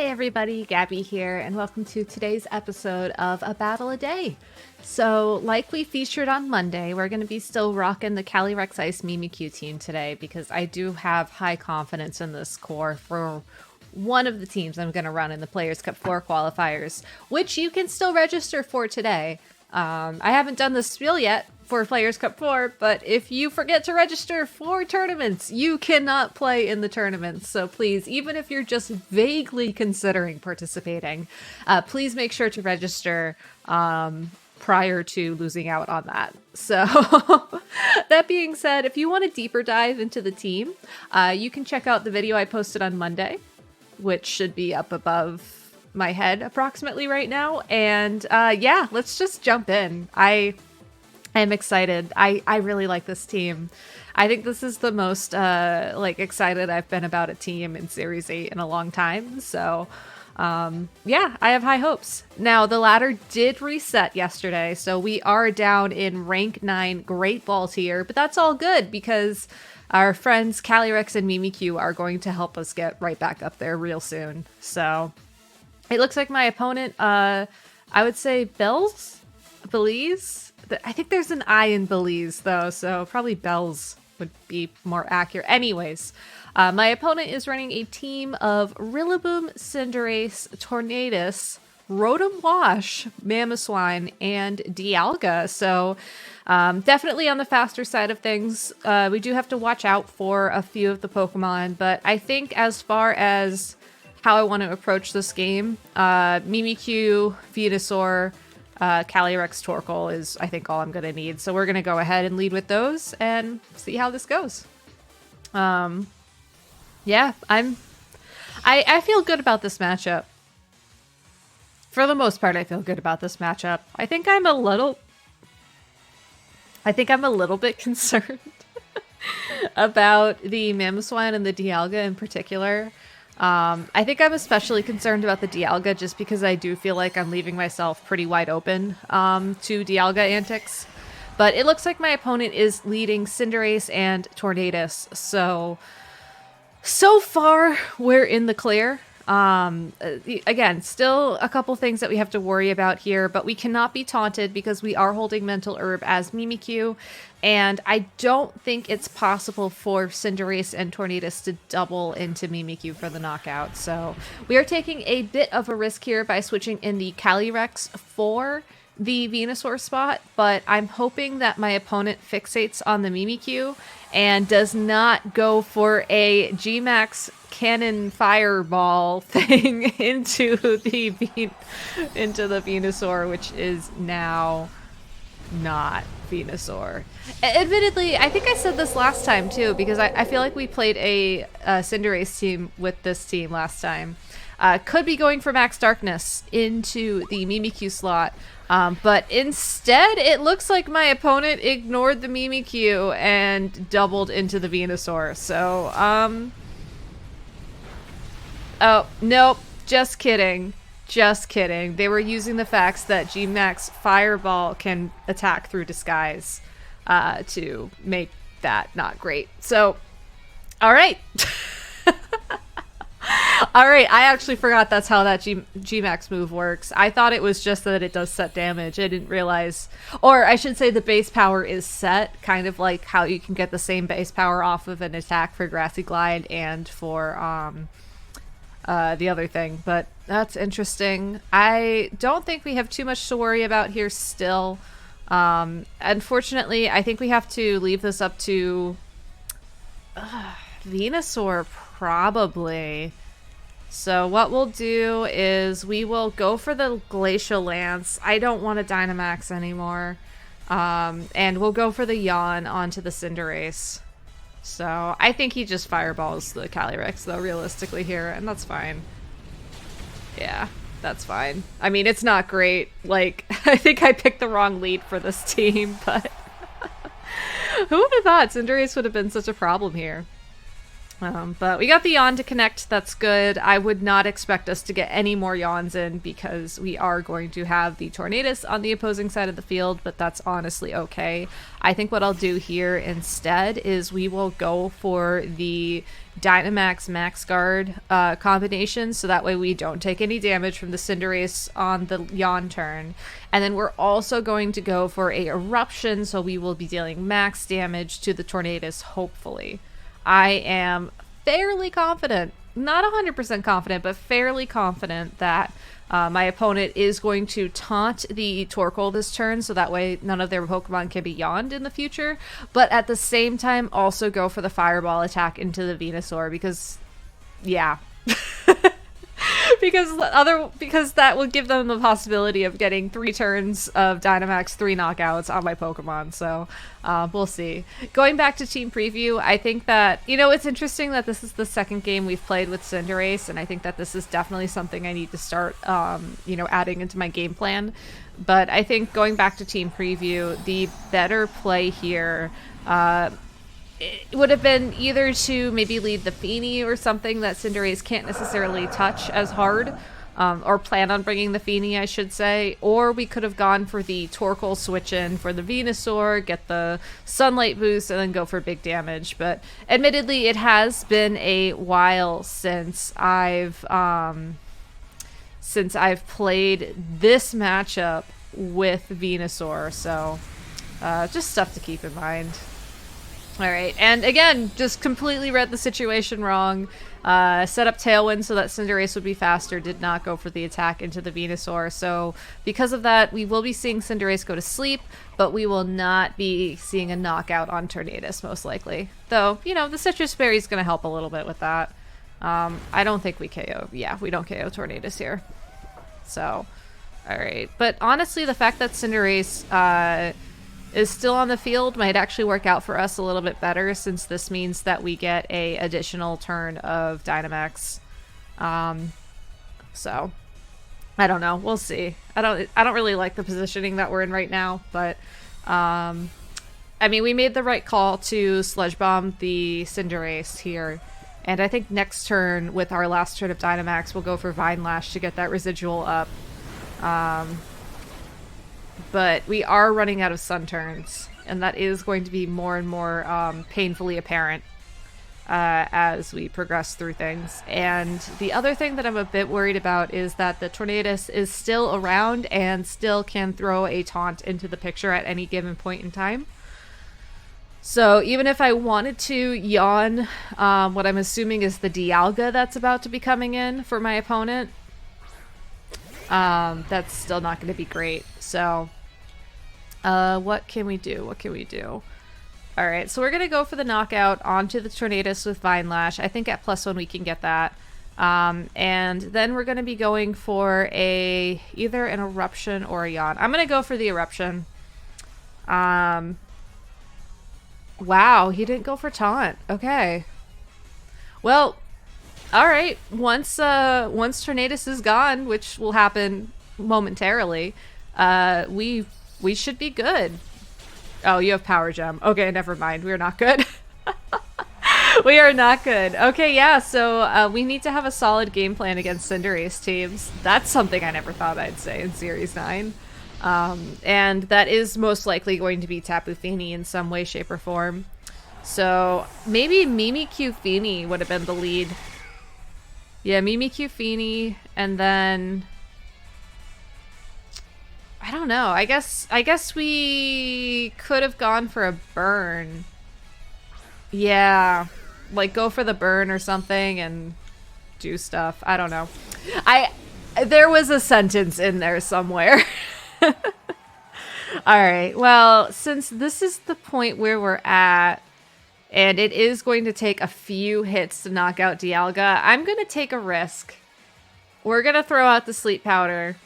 Hey everybody, Gabby here, and welcome to today's episode of A Battle a Day. So, like we featured on Monday, we're going to be still rocking the CALYREX Ice Mimikyu team today because I do have high confidence in this core for one of the teams I'm going to run in the Players' Cup 4 qualifiers, which you can still register for today. I haven't done the spiel yet for Players' Cup 4, but if you forget to register for tournaments, you cannot play in the tournaments. So please, even if you're just vaguely considering participating, please make sure to register prior to losing out on that. So that being said, if you want a deeper dive into the team, you can check out the video I posted on Monday, which should be up above my head approximately right now. And yeah, let's just jump in. I am excited. I really like this team. I think this is the most excited I've been about a team in Series 8 in a long time. So yeah, I have high hopes. Now, the ladder did reset yesterday, so we are down in rank 9 Great Ball tier, but that's all good because our friends CALYREX and Mimikyu are going to help us get right back up there real soon. So it looks like my opponent, I would say Belize? I think there's an I in Belize, though, so probably Bells would be more accurate. Anyways, my opponent is running a team of Rillaboom, Cinderace, Tornadus, Rotom Wash, Mamoswine, and Dialga. So definitely on the faster side of things. We do have to watch out for a few of the Pokemon, but I think as far as how I want to approach this game, Mimikyu, Venusaur, CALYREX, Torkoal is, I think, all I'm going to need. So we're going to go ahead and lead with those and see how this goes. Yeah, I feel good about this matchup. For the most part, I feel good about this matchup. I think I'm a little bit concerned about the Mamoswine and the Dialga in particular. I think I'm especially concerned about the Dialga just because I do feel like I'm leaving myself pretty wide open to Dialga antics. But it looks like my opponent is leading Cinderace and Tornadus. So far, we're in the clear. Again, still a couple things that we have to worry about here, but we cannot be taunted because we are holding Mental Herb as Mimikyu, and I don't think it's possible for Cinderace and Tornadus to double into Mimikyu for the knockout. So we are taking a bit of a risk here by switching in the CALYREX for the Venusaur spot, but I'm hoping that my opponent fixates on the Mimikyu and does not go for a Gmax cannon fireball thing into the Venusaur, which is now not Venusaur. Admittedly, I think I said this last time too, because I feel like we played a Cinderace team with this team last time. Could be going for Max Darkness into the Mimikyu slot, but instead it looks like my opponent ignored the Mimikyu and doubled into the Venusaur. So, oh, nope, just kidding. Just kidding. They were using the facts that Gmax Fireball can attack through disguise to make that not great. So, all right. All right, I actually forgot that's how that Gmax move works. I thought it was just that it does set damage. I didn't realize, or I should say the base power is set, kind of like how you can get the same base power off of an attack for Grassy Glide and for the other thing, but that's interesting. I don't think we have too much to worry about here still. Unfortunately, I think we have to leave this up to Venusaur, probably. So what we'll do is we will go for the Glacial Lance. I don't want a Dynamax anymore. And we'll go for the Yawn onto the Cinderace. So I think he just fireballs the CALYREX, though, realistically here, and that's fine. Yeah, that's fine. I mean, it's not great. Like, I think I picked the wrong lead for this team, but who would have thought Cinderace would have been such a problem here? But we got the yawn to connect. That's good. I would not expect us to get any more yawns in because we are going to have the Tornadus on the opposing side of the field, but that's honestly okay. I think what I'll do here instead is we will go for the Dynamax Max Guard combination, so that way we don't take any damage from the Cinderace on the yawn turn. And then we're also going to go for a Eruption, so we will be dealing max damage to the Tornadus, hopefully. I am fairly confident, not 100% confident, but fairly confident that my opponent is going to taunt the Torkoal this turn, so that way none of their Pokemon can be yawned in the future, but at the same time also go for the Fireball attack into the Venusaur, because, yeah. because that will give them the possibility of getting 3 turns of Dynamax, 3 knockouts on my Pokemon, so we'll see. Going back to team preview, I think that, you know, it's interesting that this is the second game we've played with CINDERACE, and I think that this is definitely something I need to start, you know, adding into my game plan. But I think going back to team preview, the better play here, it would have been either to maybe lead the Feeny or something that CINDERACE can't necessarily touch as hard, or plan on bringing the Feeny, I should say, or we could have gone for the Torkoal switch in for the Venusaur, get the Sunlight boost, and then go for big damage. But admittedly, it has been a while since I've played this matchup with Venusaur, so just stuff to keep in mind. Alright, and again, just completely read the situation wrong. Set up Tailwind so that Cinderace would be faster, did not go for the attack into the Venusaur. So because of that, we will be seeing Cinderace go to sleep, but we will not be seeing a knockout on Tornadus, most likely. Though, you know, the Citrus Berry is going to help a little bit with that. I don't think we KO. Yeah, we don't KO Tornadus here. So, alright. But honestly, the fact that Cinderace is still on the field might actually work out for us a little bit better, since this means that we get a additional turn of Dynamax. So I don't know, we'll see. I don't really like the positioning that we're in right now, but I mean, we made the right call to Sludge Bomb the Cinderace here, and I think next turn with our last turn of Dynamax we'll go for Vine Lash to get that residual up. But we are running out of Sun turns, and that is going to be more and more painfully apparent as we progress through things. And the other thing that I'm a bit worried about is that the Tornadus is still around and still can throw a taunt into the picture at any given point in time. So even if I wanted to yawn what I'm assuming is the Dialga that's about to be coming in for my opponent, that's still not going to be great. So what can we do? What can we do? Alright, so we're going to go for the knockout onto the Tornadus with Vine Lash. I think at +1 we can get that. And then we're going to be going for either an Eruption or a Yawn. I'm going to go for the Eruption. Wow, he didn't go for Taunt. Okay. Well, alright. Once Tornadus is gone, which will happen momentarily, we should be good. Oh, you have Power Gem. Okay, never mind. We're not good. We are not good. Okay, yeah, so we need to have a solid game plan against Cinderace teams. That's something I never thought I'd say in Series 9. And that is most likely going to be Tapu Fini in some way, shape, or form. So maybe Mimikyu Fini would have been the lead. Yeah, Mimikyu Fini, and then I don't know. I guess we could have gone for a burn. Yeah, like go for the burn or something and do stuff. I don't know. There was a sentence in there somewhere. All right. Well, since this is the point where we're at, and it is going to take a few hits to knock out Dialga, I'm going to take a risk. We're going to throw out the Sleep Powder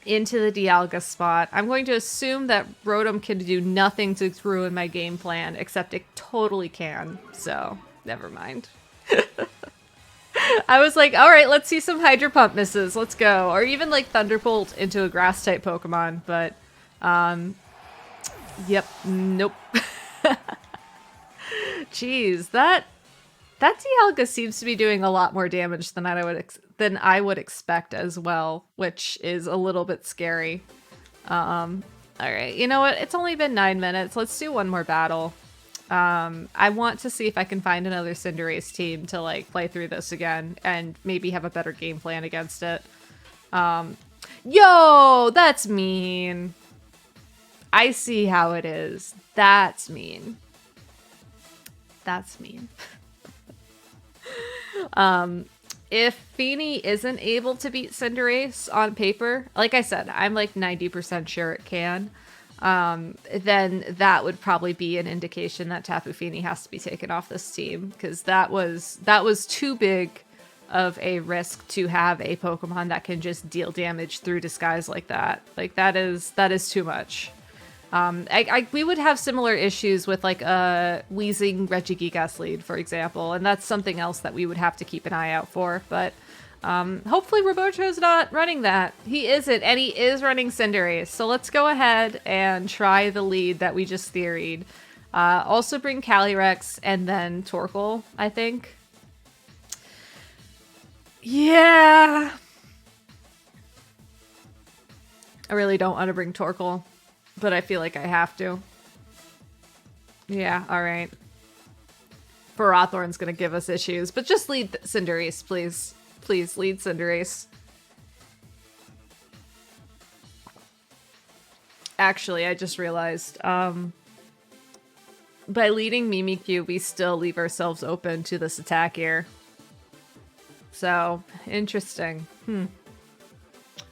into the Dialga spot. I'm going to assume that Rotom can do nothing to ruin my game plan, except it totally can. So, never mind. I was like, alright, let's see some Hydro Pump misses. Let's go. Or even like Thunderbolt into a Grass-type Pokemon, but, yep, nope. Jeez, that That Dialga seems to be doing a lot more damage than I would expect as well, which is a little bit scary. All right, you know what? It's only been 9 minutes. Let's do one more battle. I want to see if I can find another CINDERACE team to like play through this again and maybe have a better game plan against it. Yo, that's mean. I see how it is. That's mean. That's mean. If Feeny isn't able to beat CINDERACE on paper, like I said, I'm like 90% sure it can. Then that would probably be an indication that Tapu Fini has to be taken off this team, because that was too big of a risk to have a Pokemon that can just deal damage through disguise like that. Like that is too much. We would have similar issues with like a Weezing Regigigas lead, for example, and that's something else that we would have to keep an eye out for. But hopefully Roboto's not running that. He isn't, and he is running CINDERACE. So let's go ahead and try the lead that we just theoried. Also bring CALYREX and then Torkoal, I think. Yeah. I really don't want to bring Torkoal, but I feel like I have to. Yeah, alright. Ferrothorn's gonna give us issues, but just lead CINDERACE, please. Please, lead CINDERACE. Actually, I just realized, by leading Mimikyu, we still leave ourselves open to this attack here. So, interesting.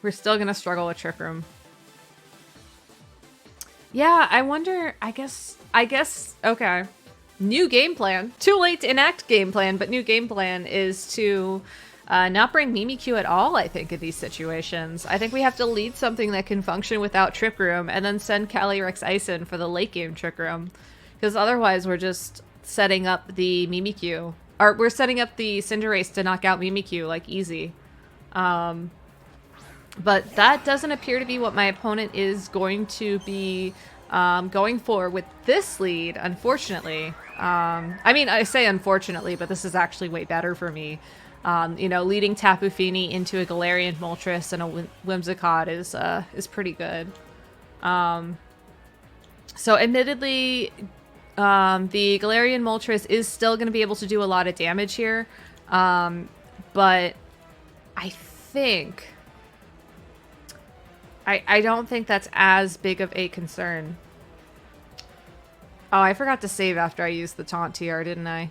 We're still gonna struggle with Trick Room. Yeah, I wonder, I guess, okay. New game plan. Too late to enact game plan, but new game plan is to not bring Mimikyu at all, I think, in these situations. I think we have to lead something that can function without Trick Room and then send CALYREX Ice in for the late game Trick Room. Because otherwise we're just setting up the Mimikyu. Or we're setting up the CINDERACE to knock out Mimikyu, like, easy. But that doesn't appear to be what my opponent is going to be going for with this lead, unfortunately. I mean, I say unfortunately, but this is actually way better for me. You know, leading Tapu Fini into a Galarian Moltres and a Whimsicott is pretty good. So admittedly, the Galarian Moltres is still going to be able to do a lot of damage here, but I think... I don't think that's as big of a concern. Oh, I forgot to save after I used the Taunt TR, didn't I?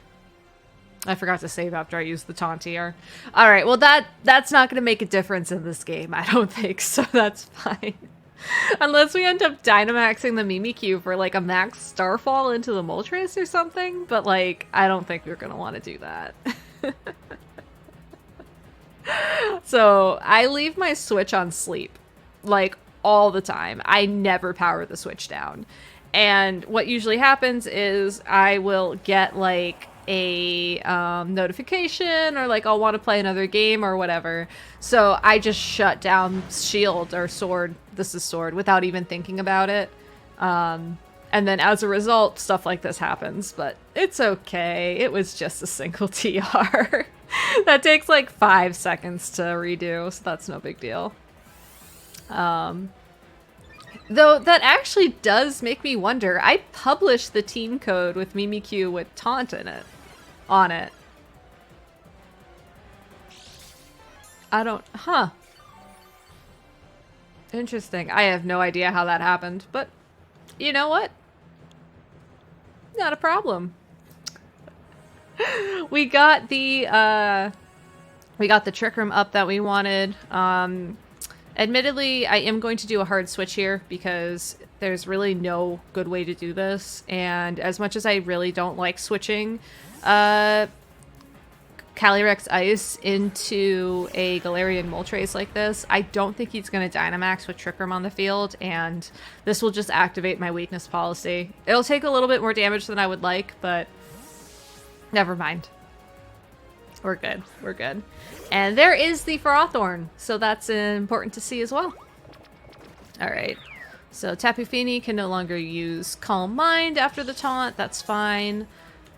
I forgot to save after I used the Taunt TR. Alright, well that's not going to make a difference in this game, I don't think, so that's fine. Unless we end up Dynamaxing the Mimikyu for like a max Starfall into the Moltres or something, but like, I don't think we're going to want to do that. So, I leave my Switch on sleep. Like, all the time. I never power the Switch down. And what usually happens is I will get, like, a notification, or, like, I'll want to play another game or whatever. So I just shut down Shield or Sword, this is Sword, without even thinking about it. And then as a result, stuff like this happens. But it's okay. It was just a single TR. That takes, like, 5 seconds to redo, so that's no big deal. Though that actually does make me wonder. I published the team code with Mimikyu with Taunt in it, on it. I don't, Interesting. I have no idea how that happened, but you know what? Not a problem. We got the Trick Room up that we wanted. Admittedly, I am going to do a hard switch here because there's really no good way to do this. And as much as I really don't like switching CALYREX Ice into a Galarian Moltres like this, I don't think he's going to Dynamax with Trick Room on the field, and this will just activate my weakness policy. It'll take a little bit more damage than I would like, but never mind. We're good. We're good. And there is the Ferrothorn, so that's important to see as well. Alright. So Tapu Fini can no longer use Calm Mind after the taunt. That's fine.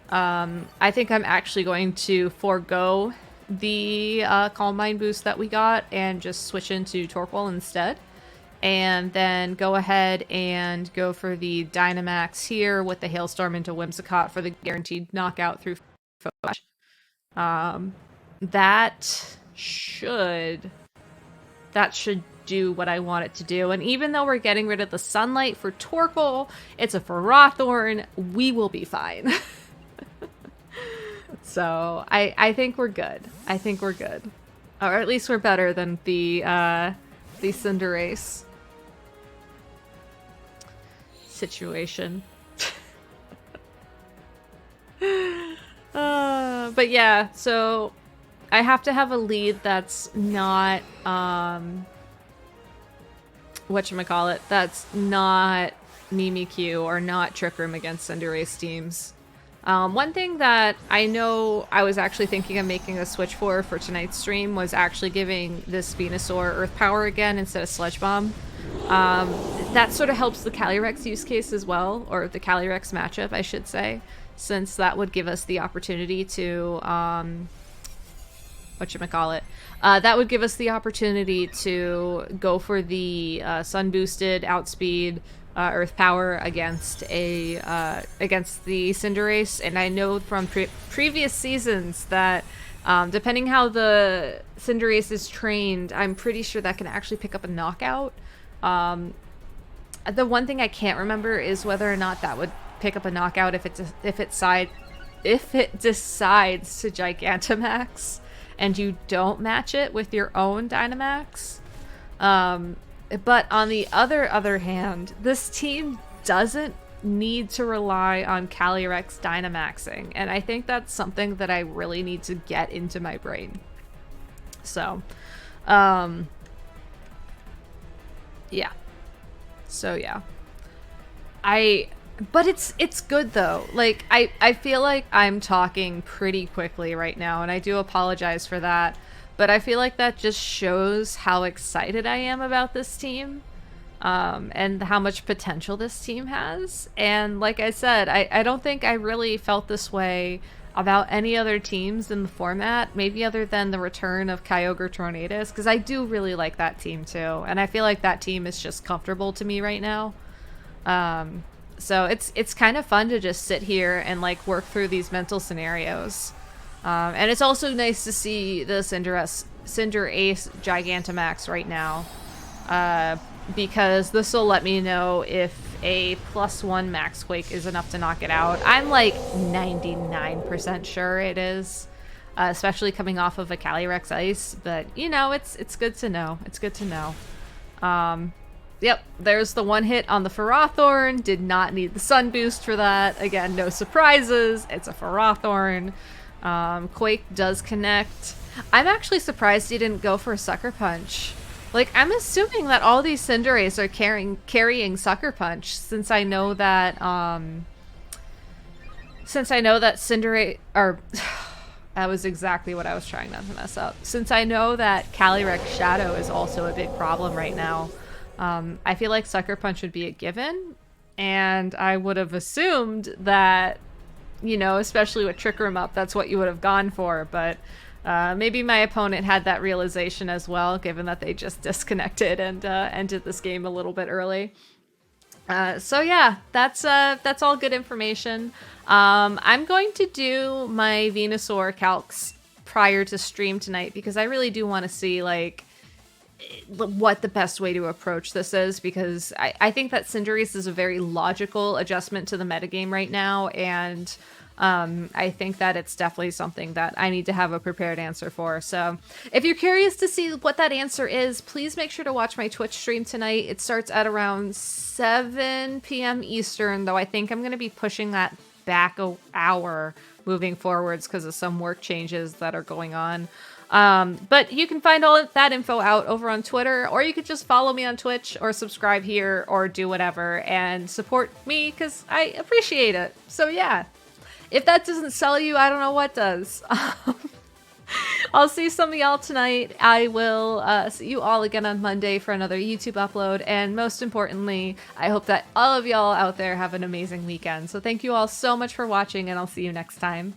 I think I'm actually going to forego the Calm Mind boost that we got and just switch into Torkoal instead. And then go ahead and go for the Dynamax here with the Hailstorm into Whimsicott for the guaranteed knockout through Focus. That should do what I want it to do. And even though we're getting rid of the Sunlight for Torkoal, it's a Ferrothorn, we will be fine. So I think we're good. I think we're good. Or at least we're better than the CINDERACE situation. But yeah, so I have to have a lead that's not whatchamacallit, that's not Mimikyu or not Trick Room against CINDERACE teams. One thing that I know I was actually thinking of making a switch for tonight's stream was actually giving this Venusaur Earth Power again instead of Sludge Bomb. That sort of helps the CALYREX use case as well, or the CALYREX matchup, I should say, since that would give us the opportunity to, that would give us the opportunity to go for the Sun Boosted Outspeed Earth Power against the CINDERACE, and I know from previous seasons that depending how the CINDERACE is trained, I'm pretty sure that can actually pick up a knockout. The one thing I can't remember is whether or not that would pick up a knockout if it decides to Gigantamax and you don't match it with your own Dynamax. But on the other hand, this team doesn't need to rely on CALYREX Dynamaxing, and I think that's something that I really need to get into my brain. So, yeah. So yeah. But it's good though. Like, I feel like I'm talking pretty quickly right now, and I do apologize for that. But I feel like that just shows how excited I am about this team, and how much potential this team has. And like I said, I don't think I really felt this way about any other teams in the format, maybe other than the return of Kyogre Tornadus, because I do really like that team too. And I feel like that team is just comfortable to me right now. So it's kind of fun to just sit here and like work through these mental scenarios. And it's also nice to see the CINDERACE Gigantamax right now, because this will let me know if a +1 Max Quake is enough to knock it out. I'm like 99% sure it is, especially coming off of a CALYREX Ice, but you know, it's good to know. It's good to know. Yep, there's the one hit on the Ferrothorn. Did not need the Sun Boost for that. Again, no surprises. It's a Ferrothorn. Quake does connect. I'm actually surprised he didn't go for a Sucker Punch. Like, I'm assuming that all these CINDERACE are carrying Sucker Punch, since I know that CINDERACE, or that was exactly what I was trying not to mess up. Since I know that CALYREX Shadow is also a big problem right now, I feel like Sucker Punch would be a given, and I would have assumed that, you know, especially with Trick Room up, that's what you would have gone for, but maybe my opponent had that realization as well, given that they just disconnected and ended this game a little bit early. So yeah, that's all good information. I'm going to do my Venusaur calcs prior to stream tonight, because I really do want to see, like, what the best way to approach this is, because I think that CINDERACE is a very logical adjustment to the metagame right now, and I think that it's definitely something that I need to have a prepared answer for. So if you're curious to see what that answer is, please make sure to watch my Twitch stream tonight. It starts at around 7 p.m. Eastern, though I think I'm going to be pushing that back an hour moving forwards because of some work changes that are going on. But you can find all of that info out over on Twitter, or you could just follow me on Twitch or subscribe here or do whatever and support me, because I appreciate it. So yeah, if that doesn't sell you, I don't know what does. I'll see some of y'all tonight. I will see you all again on Monday for another YouTube upload. And most importantly, I hope that all of y'all out there have an amazing weekend. So thank you all so much for watching, and I'll see you next time.